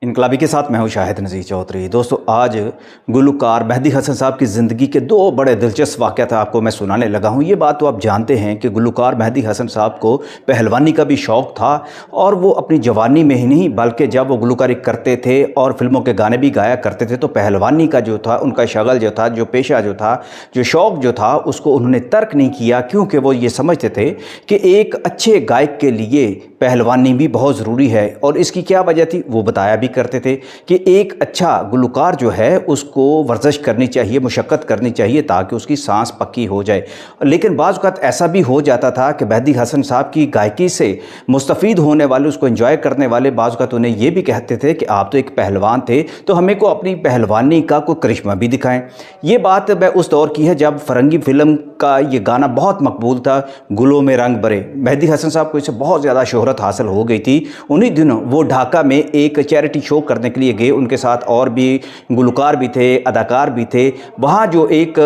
इनकलाबी के साथ मैं हूं शाहिद नज़ीर चौधरी। दोस्तों, आज गुलकार मेहदी हसन साहब की ज़िंदगी के दो बड़े दिलचस्प वाक़यात आपको मैं सुनाने लगा हूं। ये बात तो आप जानते हैं कि गुलकार मेहदी हसन साहब को पहलवानी का भी शौक़ था और वो अपनी जवानी में ही नहीं बल्कि जब वो गुलकारी करते थे और फिल्मों के गाने भी गाया करते थे तो पहलवानी का जो था, उनका शगल जो था, जो पेशा जो था, जो शौक़ जो था, उसको उन्होंने तर्क नहीं किया, क्योंकि वो ये समझते थे कि एक अच्छे गायक के लिए पहलवानी भी बहुत ज़रूरी है। और इसकी क्या वजह थी वो बताया भी करते थे कि एक अच्छा गुलकार जो है उसको वर्जिश करनी चाहिए, मुशक्क़त करनी चाहिए ताकि उसकी सांस पक्की हो जाए। लेकिन बाज़ औक़ात ऐसा भी हो जाता था कि मेहदी हसन साहब की गायकी से मुस्तफ़ीद होने वाले, उसको एंजॉय करने वाले बाज़ औक़ात उन्हें ये भी कहते थे कि आप तो एक पहलवान थे तो हमें को अपनी पहलवानी का कोई करिश्मा भी दिखाएं। ये बात मैं उस दौर की है जब फ़िरंगी फ़िल्म का ये गाना बहुत मकबूल था, गुलों में रंग भरे। मेहदी हसन साहब को इससे बहुत ज़्यादा शोहरत हासिल हो गई थी। उन्हीं दिनों वो ढाका में एक चैरिटी शो करने के लिए गए, उनके साथ और भी गुलकार भी थे, अदाकार भी थे। वहाँ जो एक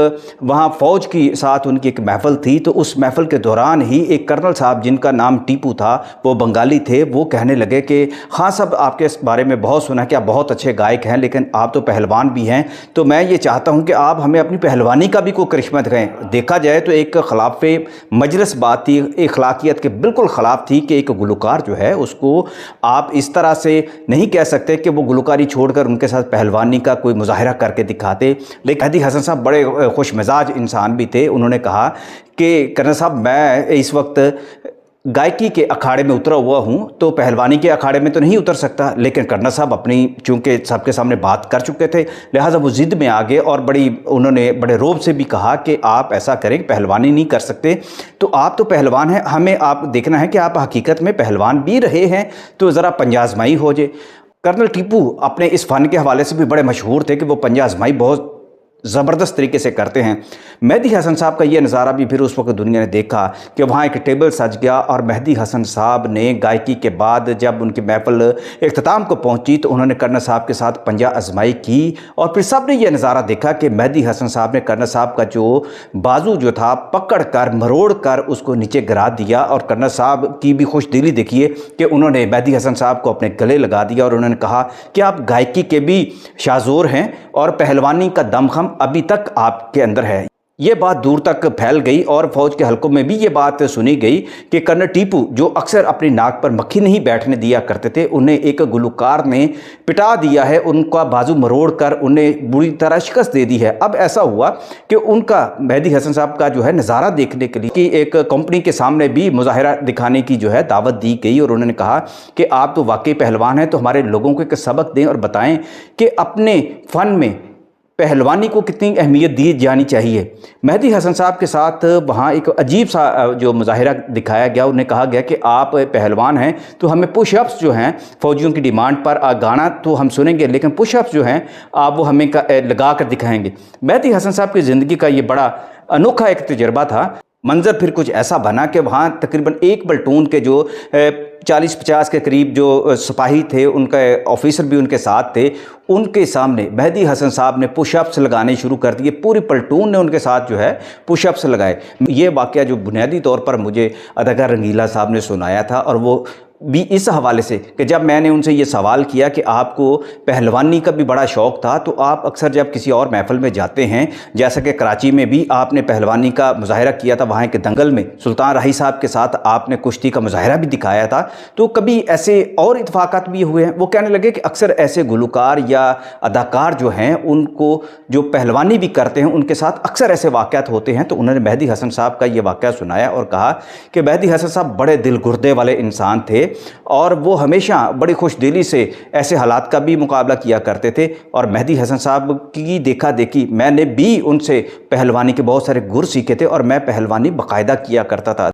वहाँ फ़ौज की साथ उनकी एक महफ़िल थी, तो उस महफ़िल के दौरान ही एक कर्नल साहब जिनका नाम टीपू था, वो बंगाली थे, वो कहने लगे कि हाँ साहब, आपके बारे में बहुत सुना कि आप बहुत अच्छे गायक हैं लेकिन आप तो पहलवान भी हैं, तो मैं ये चाहता हूँ कि आप हमें अपनी पहलवानी का भी कोई करिश्मा दिखाएं। देखा जाए तो एक खिलाफ़ मजलिस बात थी, अखलाकियत के बिल्कुल ख़िलाफ़ थी कि एक गुलकार जो है उसको आप इस तरह से नहीं कह सकते कि वो गुलकारी छोड़कर उनके साथ पहलवानी का कोई मुजाहिरा करके दिखाते। लेकिन मेहदी हसन साहब बड़े खुश मिजाज इंसान भी थे। उन्होंने कहा कि कर्नल साहब, मैं इस वक्त गायकी के अखाड़े में उतरा हुआ हूँ तो पहलवानी के अखाड़े में तो नहीं उतर सकता। लेकिन कर्नल साहब अपनी चूँकि सबके सामने बात कर चुके थे, लिहाजा वो ज़िद में आ गए और उन्होंने बड़े रोब से भी कहा कि आप ऐसा करें, पहलवानी नहीं कर सकते तो आप तो पहलवान हैं, हमें आप देखना है कि आप हकीकत में पहलवान भी रहे हैं, तो ज़रा पंजा आज़माई हो जाए। कर्नल टीपू अपने इस फ़न के हवाले से भी बड़े मशहूर थे कि वो पंजा आज़माई बहुत ज़बरदस्त तरीके से करते हैं। मेहदी हसन साहब का ये नज़ारा भी फिर उस वक्त दुनिया ने देखा कि वहाँ एक टेबल सज गया और मेहदी हसन साहब ने गायकी के बाद जब उनकी महफ़िल इख्तिताम को पहुँची तो उन्होंने कर्नल साहब के साथ पंजा आज़माई की और फिर सब ने यह नज़ारा देखा कि मेहदी हसन साहब ने कर्नल साहब का जो बाजू जो था पकड़ कर मरोड़ कर उसको नीचे गिरा दिया। और कर्नल साहब की भी खुश दिली देखिए कि उन्होंने मेहदी हसन साहब को अपने गले लगा दिया और उन्होंने कहा कि आप गायकी के भी शाज़ोर हैं और पहलवानी का दमखम अभी तक आपके अंदर है। ये बात दूर तक फैल गई और फौज के हलकों में भी ये बात सुनी गई कि कर्नल टीपू जो अक्सर अपनी नाक पर मक्खी नहीं बैठने दिया करते थे, उन्हें एक गुलकार ने पिटा दिया है, उनका बाजू मरोड़ कर उन्हें बुरी तरह शिकस्त दे दी है। अब ऐसा हुआ कि उनका मेहदी हसन साहब का जो है नज़ारा देखने के लिए कि एक कंपनी के सामने भी मुजाहिरा दिखाने की जो है दावत दी गई और उन्होंने कहा कि आप तो वाकई पहलवान हैं, तो हमारे लोगों को एक सबक दें और बताएं कि अपने फ़न में पहलवानी को कितनी अहमियत दी जानी चाहिए। मेहदी हसन साहब के साथ वहाँ एक अजीब सा जो मुजाहिरा दिखाया गया, उन्हें कहा गया कि आप पहलवान हैं तो हमें पुशअप्स जो हैं फ़ौजियों की डिमांड पर, गाना तो हम सुनेंगे लेकिन पुशअप्स जो हैं आप वो हमें लगा कर दिखाएंगे। मेहदी हसन साहब की ज़िंदगी का ये बड़ा अनोखा एक तजर्बा था। मंज़र फिर कुछ ऐसा बना कि वहाँ तकरीबन एक प्लाटून के जो 40-50 के करीब जो सिपाही थे, उनके ऑफिसर भी उनके साथ थे, उनके सामने मेहदी हसन साहब ने पुशअप्स लगाने शुरू कर दिए। पूरी प्लाटून ने उनके साथ जो है पुशअप्स लगाए। ये वाक़या जो बुनियादी तौर पर मुझे अदाकार रंगीला साहब ने सुनाया था और वो भी इस हवाले से कि जब मैंने उनसे ये सवाल किया कि आपको पहलवानी का भी बड़ा शौक़ था तो आप अक्सर जब किसी और महफ़िल में जाते हैं, जैसा कि कराची में भी आपने पहलवानी का मुजाहिरा किया था, वहाँ के दंगल में सुल्तान राही साहब के साथ आपने कुश्ती का मुजाहिरा भी दिखाया था, तो कभी ऐसे और इत्फाक़ात भी हुए हैं? वो कहने लगे कि अक्सर ऐसे गुलकार या अदाकार जो हैं उनको जो पहलवानी भी करते हैं उनके साथ अक्सर ऐसे वाक़यात होते हैं। तो उन्होंने मेहदी हसन साहब का ये वाक़या सुनाया और कहा कि मेहदी हसन साहब बड़े दिल गुर्दे वाले इंसान थे और वो हमेशा बड़ी खुश दिली से ऐसे हालात का भी मुकाबला किया करते थे। और मेहदी हसन साहब की देखा देखी मैंने भी उनसे पहलवानी के बहुत सारे गुर सीखे थे और मैं पहलवानी बाकायदा किया करता था।